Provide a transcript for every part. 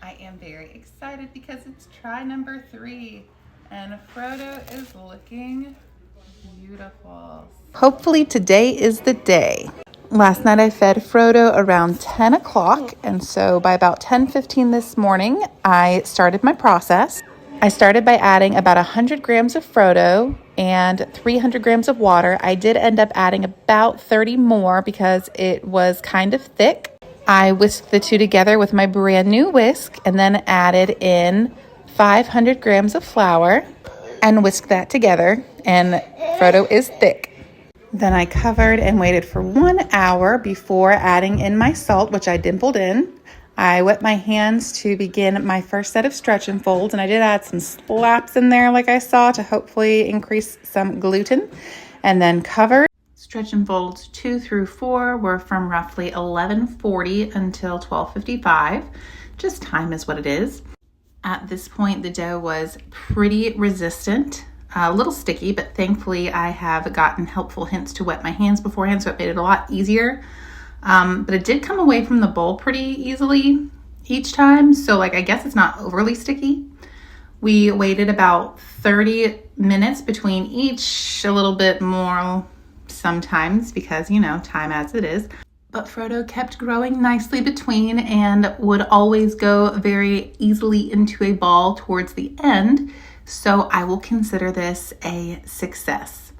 I am very excited because it's try number 3 and Frodo is looking beautiful. Hopefully today is the day. Last night I fed Frodo around 10 o'clock, and so by about 10:15 this morning, I started my process. I started by adding about 100 grams of Frodo and 300 grams of water. I did end up adding about 30 more because it was kind of thick. I whisked the two together with my brand new whisk and then added in 500 grams of flour and whisked that together, and Frodo is thick. Then I covered and waited for 1 hour before adding in my salt, which I dimpled in. I wet my hands to begin my first set of stretch and folds, and I did add some slaps in there like I saw to hopefully increase some gluten, and then covered. Stretch and folds 2 through 4 were from roughly 11:40 until 12:55. Just time is what it is. At this point, the dough was pretty resistant, a little sticky, but thankfully I have gotten helpful hints to wet my hands beforehand, so it made it a lot easier. But it did come away from the bowl pretty easily each time, so I guess it's not overly sticky. We waited about 30 minutes between each, a little bit more sometimes because, time as it is. But Frodo kept growing nicely between and would always go very easily into a ball towards the end, so I will consider this a success.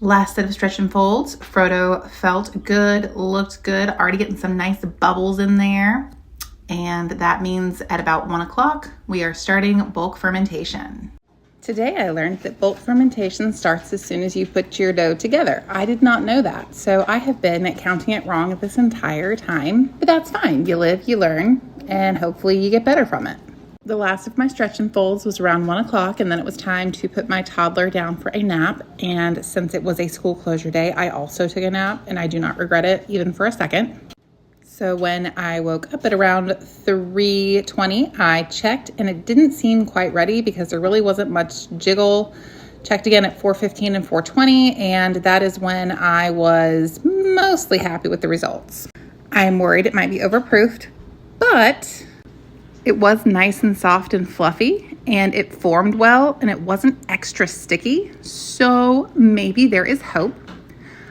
Last set of stretch and folds. Frodo felt good, looked good, already getting some nice bubbles in there. And that means at about 1 o'clock, we are starting bulk fermentation. Today I learned that bulk fermentation starts as soon as you put your dough together. I did not know that, so I have been counting it wrong this entire time, but that's fine. You live, you learn, and hopefully you get better from it. The last of my stretch and folds was around 1 o'clock, and then it was time to put my toddler down for a nap. And since it was a school closure day, I also took a nap, and I do not regret it even for a second. So when I woke up at around 3:20, I checked, and it didn't seem quite ready because there really wasn't much jiggle. Checked again at 4:15 and 4:20, and that is when I was mostly happy with the results. I am worried it might be overproofed, but it was nice and soft and fluffy, and it formed well, and it wasn't extra sticky, so maybe there is hope.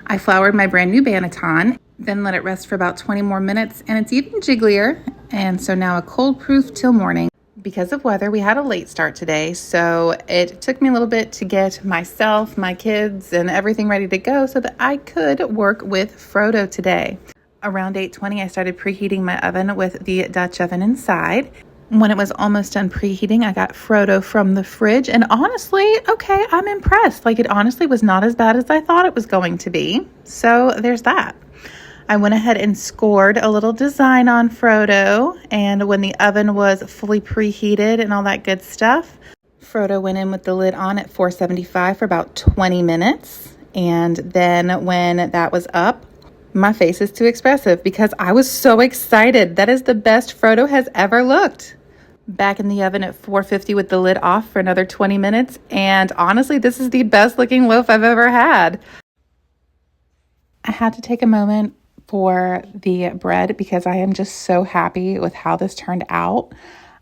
I floured my brand new Banneton, then let it rest for about 20 more minutes, and it's even jigglier, and so now a cold proof till morning. Because of weather, we had a late start today, so it took me a little bit to get myself, my kids, and everything ready to go so that I could work with Frodo today. Around 8:20, I started preheating my oven with the Dutch oven inside. When it was almost done preheating, I got Frodo from the fridge, and honestly, okay, I'm impressed. It honestly was not as bad as I thought it was going to be, so there's that. I went ahead and scored a little design on Frodo, and when the oven was fully preheated and all that good stuff, Frodo went in with the lid on at 475 for about 20 minutes, and then when that was up, my face is too expressive because I was so excited. That is the best Frodo has ever looked. Back in the oven at 450 with the lid off for another 20 minutes, and honestly, this is the best looking loaf I've ever had. I had to take a moment for the bread because I am just so happy with how this turned out.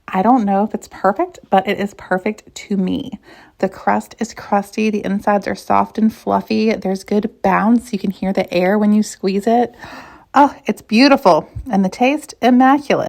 I don't know if it's perfect, but it is perfect to me. The crust is crusty. The insides are soft and fluffy. There's good bounce. You can hear the air when you squeeze it. Oh, it's beautiful. And the taste, immaculate.